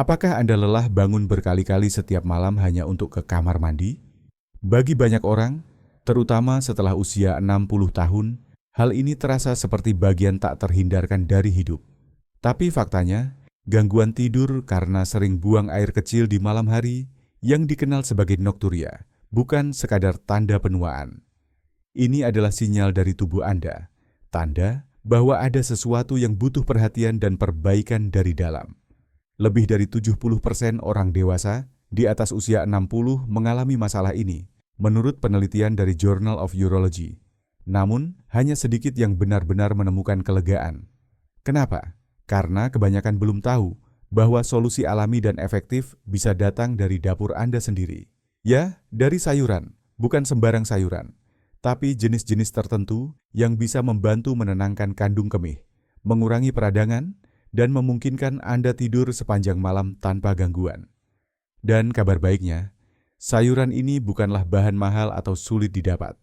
Apakah Anda lelah bangun berkali-kali setiap malam hanya untuk ke kamar mandi? Bagi banyak orang, terutama setelah usia 60 tahun, hal ini terasa seperti bagian tak terhindarkan dari hidup. Tapi faktanya, gangguan tidur karena sering buang air kecil di malam hari yang dikenal sebagai nokturia, bukan sekadar tanda penuaan. Ini adalah sinyal dari tubuh Anda, tanda bahwa ada sesuatu yang butuh perhatian dan perbaikan dari dalam. Lebih dari 70% orang dewasa di atas usia 60 mengalami masalah ini, menurut penelitian dari Journal of Urology. Namun, hanya sedikit yang benar-benar menemukan kelegaan. Kenapa? Karena kebanyakan belum tahu bahwa solusi alami dan efektif bisa datang dari dapur Anda sendiri. Ya, dari sayuran, bukan sembarang sayuran, tapi jenis-jenis tertentu yang bisa membantu menenangkan kandung kemih, mengurangi peradangan, dan memungkinkan Anda tidur sepanjang malam tanpa gangguan. Dan kabar baiknya, sayuran ini bukanlah bahan mahal atau sulit didapat.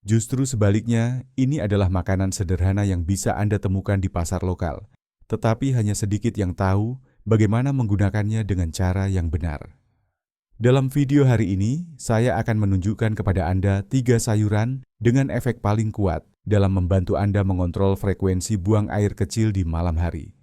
Justru sebaliknya, ini adalah makanan sederhana yang bisa Anda temukan di pasar lokal, tetapi hanya sedikit yang tahu bagaimana menggunakannya dengan cara yang benar. Dalam video hari ini, saya akan menunjukkan kepada Anda 3 sayuran dengan efek paling kuat dalam membantu Anda mengontrol frekuensi buang air kecil di malam hari.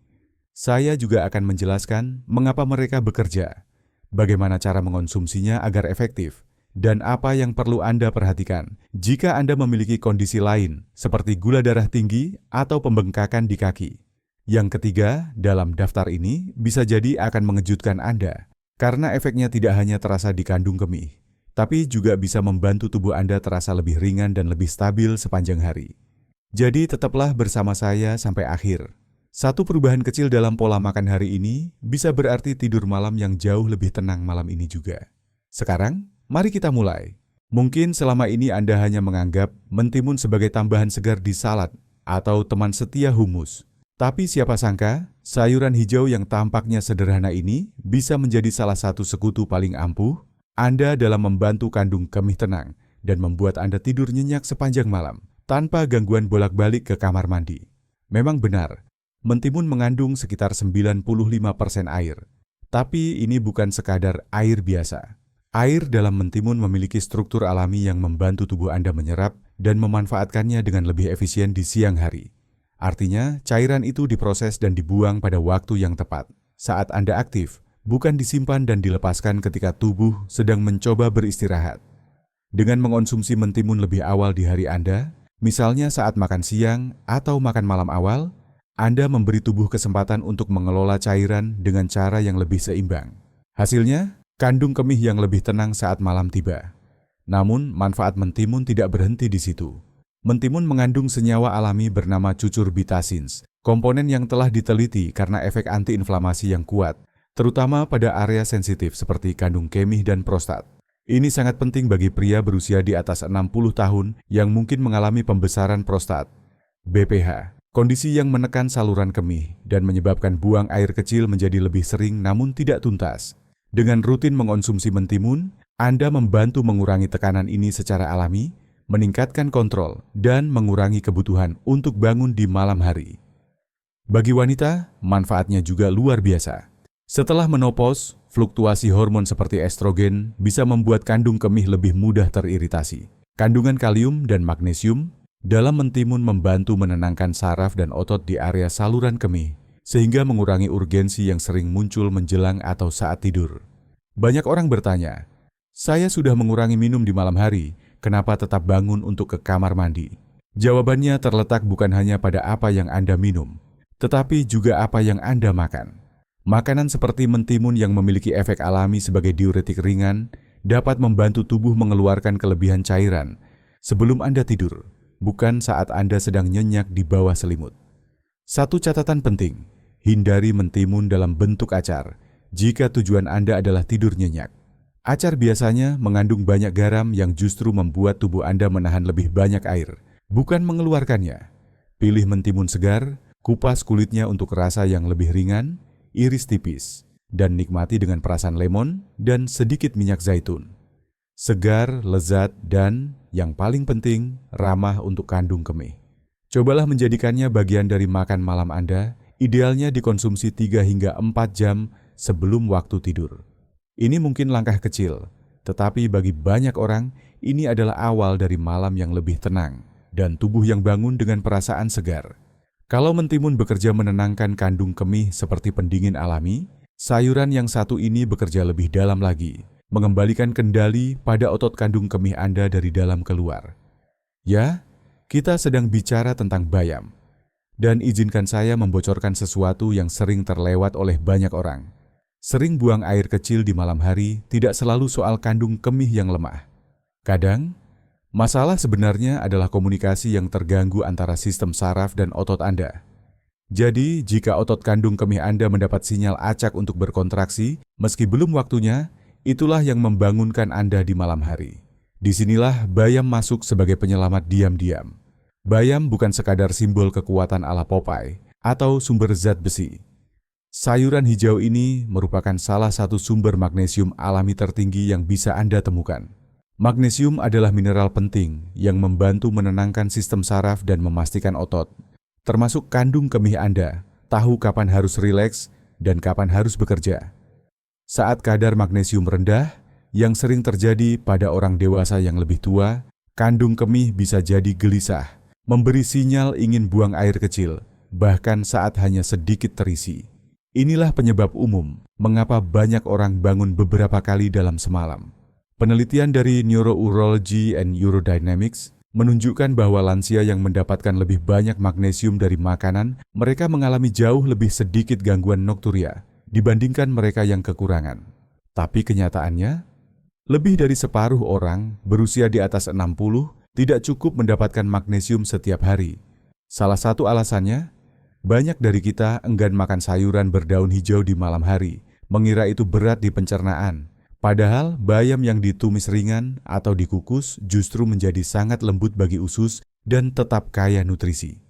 Saya juga akan menjelaskan mengapa mereka bekerja, bagaimana cara mengonsumsinya agar efektif, dan apa yang perlu Anda perhatikan jika Anda memiliki kondisi lain seperti gula darah tinggi atau pembengkakan di kaki. Yang ketiga, dalam daftar ini bisa jadi akan mengejutkan Anda, karena efeknya tidak hanya terasa di kandung kemih, tapi juga bisa membantu tubuh Anda terasa lebih ringan dan lebih stabil sepanjang hari. Jadi tetaplah bersama saya sampai akhir. Satu perubahan kecil dalam pola makan hari ini bisa berarti tidur malam yang jauh lebih tenang malam ini juga. Sekarang, mari kita mulai. Mungkin selama ini Anda hanya menganggap mentimun sebagai tambahan segar di salad atau teman setia humus. Tapi siapa sangka, sayuran hijau yang tampaknya sederhana ini bisa menjadi salah satu sekutu paling ampuh Anda dalam membantu kandung kemih tenang dan membuat Anda tidur nyenyak sepanjang malam tanpa gangguan bolak-balik ke kamar mandi. Memang benar, mentimun mengandung sekitar 95% air. Tapi ini bukan sekadar air biasa. Air dalam mentimun memiliki struktur alami yang membantu tubuh Anda menyerap dan memanfaatkannya dengan lebih efisien di siang hari. Artinya, cairan itu diproses dan dibuang pada waktu yang tepat, saat Anda aktif, bukan disimpan dan dilepaskan ketika tubuh sedang mencoba beristirahat. Dengan mengonsumsi mentimun lebih awal di hari Anda, misalnya saat makan siang atau makan malam awal, Anda memberi tubuh kesempatan untuk mengelola cairan dengan cara yang lebih seimbang. Hasilnya, kandung kemih yang lebih tenang saat malam tiba. Namun, manfaat mentimun tidak berhenti di situ. Mentimun mengandung senyawa alami bernama cucurbitacins, komponen yang telah diteliti karena efek antiinflamasi yang kuat, terutama pada area sensitif seperti kandung kemih dan prostat. Ini sangat penting bagi pria berusia di atas 60 tahun yang mungkin mengalami pembesaran prostat, BPH, kondisi yang menekan saluran kemih dan menyebabkan buang air kecil menjadi lebih sering namun tidak tuntas. Dengan rutin mengonsumsi mentimun, Anda membantu mengurangi tekanan ini secara alami, meningkatkan kontrol, dan mengurangi kebutuhan untuk bangun di malam hari. Bagi wanita, manfaatnya juga luar biasa. Setelah menopause, fluktuasi hormon seperti estrogen bisa membuat kandung kemih lebih mudah teriritasi. Kandungan kalium dan magnesium dalam mentimun membantu menenangkan saraf dan otot di area saluran kemih, sehingga mengurangi urgensi yang sering muncul menjelang atau saat tidur. Banyak orang bertanya, "Saya sudah mengurangi minum di malam hari, kenapa tetap bangun untuk ke kamar mandi?" Jawabannya terletak bukan hanya pada apa yang Anda minum, tetapi juga apa yang Anda makan. Makanan seperti mentimun yang memiliki efek alami sebagai diuretik ringan dapat membantu tubuh mengeluarkan kelebihan cairan sebelum Anda tidur, bukan saat Anda sedang nyenyak di bawah selimut. Satu catatan penting, hindari mentimun dalam bentuk acar jika tujuan Anda adalah tidur nyenyak. Acar biasanya mengandung banyak garam yang justru membuat tubuh Anda menahan lebih banyak air, bukan mengeluarkannya. Pilih mentimun segar, kupas kulitnya untuk rasa yang lebih ringan, iris tipis, dan nikmati dengan perasan lemon dan sedikit minyak zaitun. Segar, lezat, dan yang paling penting, ramah untuk kandung kemih. Cobalah menjadikannya bagian dari makan malam Anda, idealnya dikonsumsi 3 hingga 4 jam sebelum waktu tidur. Ini mungkin langkah kecil, tetapi bagi banyak orang, ini adalah awal dari malam yang lebih tenang dan tubuh yang bangun dengan perasaan segar. Kalau mentimun bekerja menenangkan kandung kemih seperti pendingin alami, sayuran yang satu ini bekerja lebih dalam lagi, mengembalikan kendali pada otot kandung kemih Anda dari dalam keluar. Ya, kita sedang bicara tentang bayam. Dan izinkan saya membocorkan sesuatu yang sering terlewat oleh banyak orang. Sering buang air kecil di malam hari tidak selalu soal kandung kemih yang lemah. Kadang, masalah sebenarnya adalah komunikasi yang terganggu antara sistem saraf dan otot Anda. Jadi, jika otot kandung kemih Anda mendapat sinyal acak untuk berkontraksi, meski belum waktunya, itulah yang membangunkan Anda di malam hari. Disinilah bayam masuk sebagai penyelamat diam-diam. Bayam bukan sekadar simbol kekuatan ala Popeye atau sumber zat besi. Sayuran hijau ini merupakan salah satu sumber magnesium alami tertinggi yang bisa Anda temukan. Magnesium adalah mineral penting yang membantu menenangkan sistem saraf dan memastikan otot, termasuk kandung kemih Anda, tahu kapan harus rileks dan kapan harus bekerja. Saat kadar magnesium rendah, yang sering terjadi pada orang dewasa yang lebih tua, kandung kemih bisa jadi gelisah, memberi sinyal ingin buang air kecil, bahkan saat hanya sedikit terisi. Inilah penyebab umum mengapa banyak orang bangun beberapa kali dalam semalam. Penelitian dari Neurourology and Urodynamics menunjukkan bahwa lansia yang mendapatkan lebih banyak magnesium dari makanan, mereka mengalami jauh lebih sedikit gangguan nokturia dibandingkan mereka yang kekurangan. Tapi kenyataannya, lebih dari separuh orang berusia di atas 60 tidak cukup mendapatkan magnesium setiap hari. Salah satu alasannya, banyak dari kita enggan makan sayuran berdaun hijau di malam hari, mengira itu berat di pencernaan. Padahal bayam yang ditumis ringan atau dikukus justru menjadi sangat lembut bagi usus dan tetap kaya nutrisi.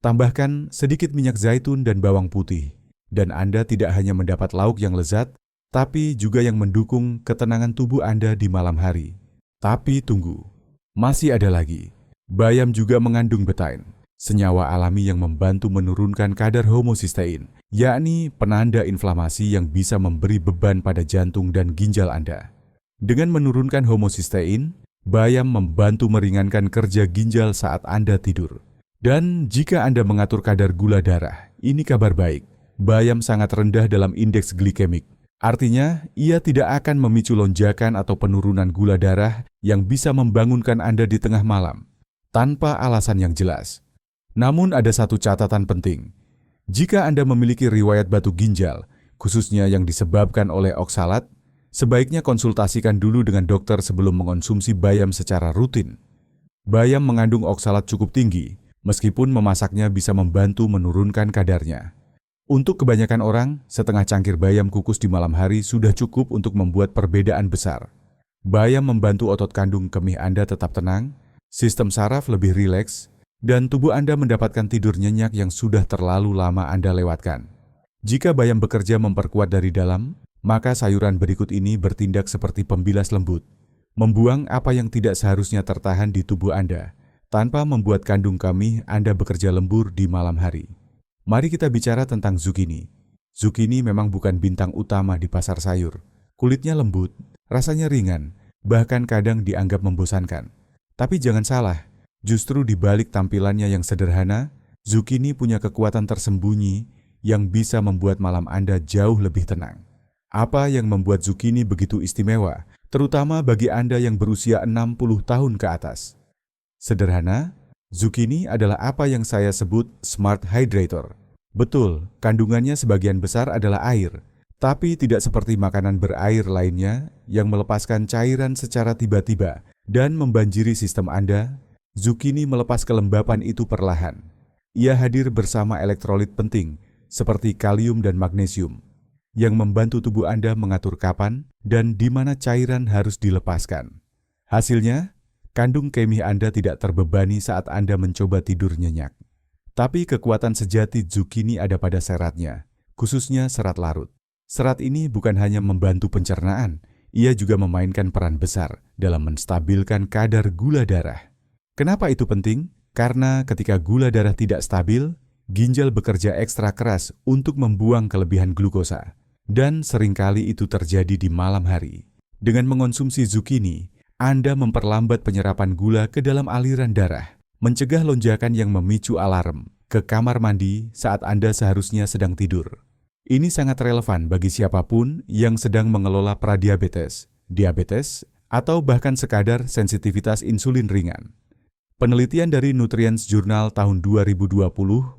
Tambahkan sedikit minyak zaitun dan bawang putih, dan Anda tidak hanya mendapat lauk yang lezat, tapi juga yang mendukung ketenangan tubuh Anda di malam hari. Tapi tunggu, masih ada lagi. Bayam juga mengandung betain, senyawa alami yang membantu menurunkan kadar homocysteine, yakni penanda inflamasi yang bisa memberi beban pada jantung dan ginjal Anda. Dengan menurunkan homocysteine, bayam membantu meringankan kerja ginjal saat Anda tidur. Dan jika Anda mengatur kadar gula darah, ini kabar baik. Bayam sangat rendah dalam indeks glikemik. Artinya, ia tidak akan memicu lonjakan atau penurunan gula darah yang bisa membangunkan Anda di tengah malam, tanpa alasan yang jelas. Namun ada satu catatan penting. Jika Anda memiliki riwayat batu ginjal, khususnya yang disebabkan oleh oksalat, sebaiknya konsultasikan dulu dengan dokter sebelum mengonsumsi bayam secara rutin. Bayam mengandung oksalat cukup tinggi, meskipun memasaknya bisa membantu menurunkan kadarnya. Untuk kebanyakan orang, setengah cangkir bayam kukus di malam hari sudah cukup untuk membuat perbedaan besar. Bayam membantu otot kandung kemih Anda tetap tenang, sistem saraf lebih rileks, dan tubuh Anda mendapatkan tidur nyenyak yang sudah terlalu lama Anda lewatkan. Jika bayam bekerja memperkuat dari dalam, maka sayuran berikut ini bertindak seperti pembilas lembut, membuang apa yang tidak seharusnya tertahan di tubuh Anda, tanpa membuat kandung kemih Anda bekerja lembur di malam hari. Mari kita bicara tentang zucchini. Zucchini memang bukan bintang utama di pasar sayur. Kulitnya lembut, rasanya ringan, bahkan kadang dianggap membosankan. Tapi jangan salah, justru di balik tampilannya yang sederhana, zucchini punya kekuatan tersembunyi yang bisa membuat malam Anda jauh lebih tenang. Apa yang membuat zucchini begitu istimewa, terutama bagi Anda yang berusia 60 tahun ke atas? Sederhana, zucchini adalah apa yang saya sebut smart hydrator. Betul, kandungannya sebagian besar adalah air, tapi tidak seperti makanan berair lainnya yang melepaskan cairan secara tiba-tiba dan membanjiri sistem Anda. Zucchini melepas kelembapan itu perlahan. Ia hadir bersama elektrolit penting seperti kalium dan magnesium yang membantu tubuh Anda mengatur kapan dan di mana cairan harus dilepaskan. Hasilnya, kandung kemih Anda tidak terbebani saat Anda mencoba tidur nyenyak. Tapi kekuatan sejati zucchini ada pada seratnya, khususnya serat larut. Serat ini bukan hanya membantu pencernaan, ia juga memainkan peran besar dalam menstabilkan kadar gula darah. Kenapa itu penting? Karena ketika gula darah tidak stabil, ginjal bekerja ekstra keras untuk membuang kelebihan glukosa. dan seringkali itu terjadi di malam hari. Dengan mengonsumsi zukini, Anda memperlambat penyerapan gula ke dalam aliran darah, mencegah lonjakan yang memicu alarm ke kamar mandi saat Anda seharusnya sedang tidur. Ini sangat relevan bagi siapapun yang sedang mengelola pradiabetes, diabetes, atau bahkan sekadar sensitivitas insulin ringan. Penelitian dari Nutrients Journal tahun 2020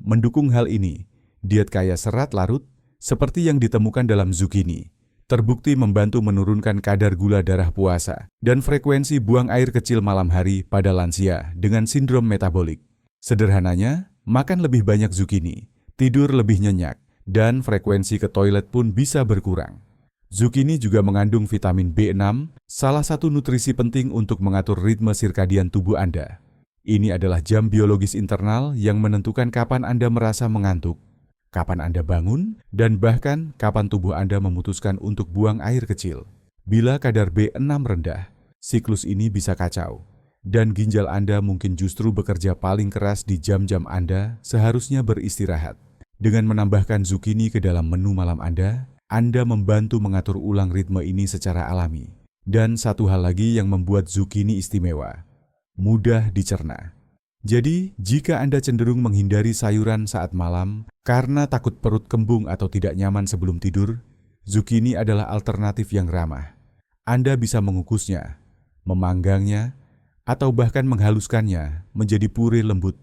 mendukung hal ini. Diet kaya serat larut, seperti yang ditemukan dalam zukini, terbukti membantu menurunkan kadar gula darah puasa dan frekuensi buang air kecil malam hari pada lansia dengan sindrom metabolik. Sederhananya, makan lebih banyak zukini, tidur lebih nyenyak, dan frekuensi ke toilet pun bisa berkurang. Zukini juga mengandung vitamin B6, salah satu nutrisi penting untuk mengatur ritme sirkadian tubuh Anda. Ini adalah jam biologis internal yang menentukan kapan Anda merasa mengantuk, kapan Anda bangun, dan bahkan kapan tubuh Anda memutuskan untuk buang air kecil. Bila kadar B6 rendah, siklus ini bisa kacau, dan ginjal Anda mungkin justru bekerja paling keras di jam-jam Anda seharusnya beristirahat. Dengan menambahkan zukini ke dalam menu malam Anda membantu mengatur ulang ritme ini secara alami. Dan satu hal lagi yang membuat zukini istimewa, mudah dicerna. Jadi, jika Anda cenderung menghindari sayuran saat malam karena takut perut kembung atau tidak nyaman sebelum tidur, zukini adalah alternatif yang ramah. Anda bisa mengukusnya, memanggangnya, atau bahkan menghaluskannya menjadi puree lembut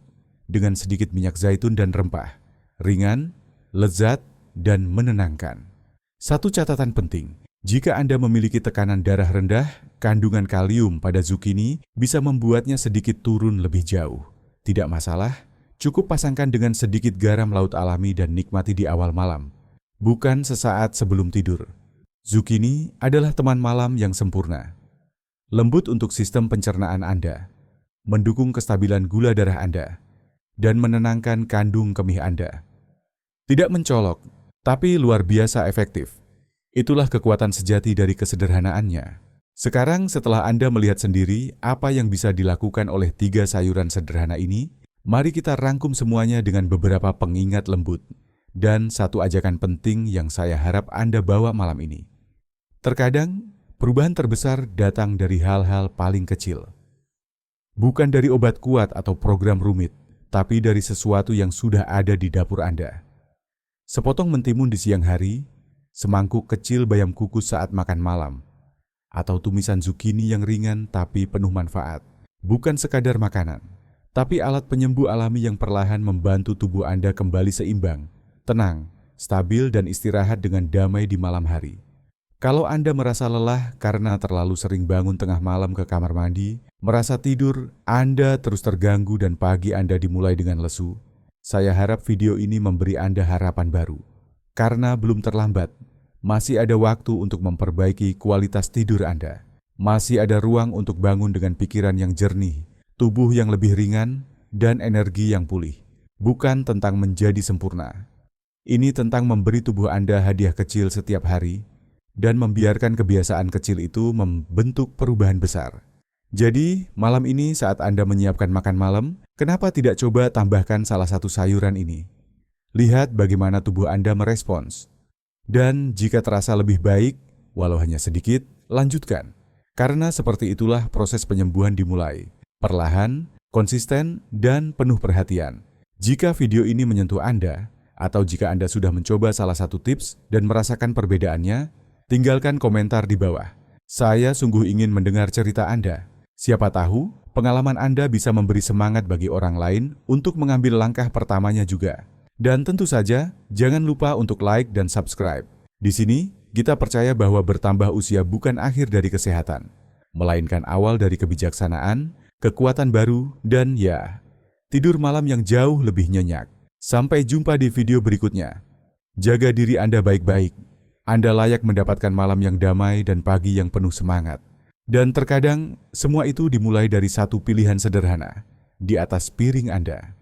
dengan sedikit minyak zaitun dan rempah. Ringan, lezat, dan menenangkan. Satu catatan penting, jika Anda memiliki tekanan darah rendah, kandungan kalium pada zukini bisa membuatnya sedikit turun lebih jauh. Tidak masalah, cukup pasangkan dengan sedikit garam laut alami dan nikmati di awal malam, bukan sesaat sebelum tidur. Zukini adalah teman malam yang sempurna. Lembut untuk sistem pencernaan Anda, mendukung kestabilan gula darah Anda, dan menenangkan kandung kemih Anda. Tidak mencolok, tapi luar biasa efektif. Itulah kekuatan sejati dari kesederhanaannya. Sekarang setelah Anda melihat sendiri apa yang bisa dilakukan oleh 3 sayuran sederhana ini, mari kita rangkum semuanya dengan beberapa pengingat lembut dan satu ajakan penting yang saya harap Anda bawa malam ini. Terkadang, perubahan terbesar datang dari hal-hal paling kecil. Bukan dari obat kuat atau program rumit, tapi dari sesuatu yang sudah ada di dapur Anda. Sepotong mentimun di siang hari, semangkuk kecil bayam kukus saat makan malam, atau tumisan zukini yang ringan tapi penuh manfaat. Bukan sekadar makanan, tapi alat penyembuh alami yang perlahan membantu tubuh Anda kembali seimbang, tenang, stabil dan istirahat dengan damai di malam hari. Kalau Anda merasa lelah karena terlalu sering bangun tengah malam ke kamar mandi, merasa tidur, Anda terus terganggu dan pagi Anda dimulai dengan lesu, saya harap video ini memberi Anda harapan baru. Karena belum terlambat, masih ada waktu untuk memperbaiki kualitas tidur Anda. Masih ada ruang untuk bangun dengan pikiran yang jernih, tubuh yang lebih ringan, dan energi yang pulih. Bukan tentang menjadi sempurna. Ini tentang memberi tubuh Anda hadiah kecil setiap hari, dan membiarkan kebiasaan kecil itu membentuk perubahan besar. Jadi, malam ini saat Anda menyiapkan makan malam, kenapa tidak coba tambahkan salah satu sayuran ini? Lihat bagaimana tubuh Anda merespons. Dan jika terasa lebih baik, walau hanya sedikit, lanjutkan. Karena seperti itulah proses penyembuhan dimulai. Perlahan, konsisten, dan penuh perhatian. Jika video ini menyentuh Anda, atau jika Anda sudah mencoba salah satu tips dan merasakan perbedaannya, tinggalkan komentar di bawah. Saya sungguh ingin mendengar cerita Anda. Siapa tahu, pengalaman Anda bisa memberi semangat bagi orang lain untuk mengambil langkah pertamanya juga. Dan tentu saja, jangan lupa untuk like dan subscribe. Di sini, kita percaya bahwa bertambah usia bukan akhir dari kesehatan, melainkan awal dari kebijaksanaan, kekuatan baru, dan ya, tidur malam yang jauh lebih nyenyak. Sampai jumpa di video berikutnya. Jaga diri Anda baik-baik. Anda layak mendapatkan malam yang damai dan pagi yang penuh semangat. Dan terkadang, semua itu dimulai dari satu pilihan sederhana di atas piring Anda.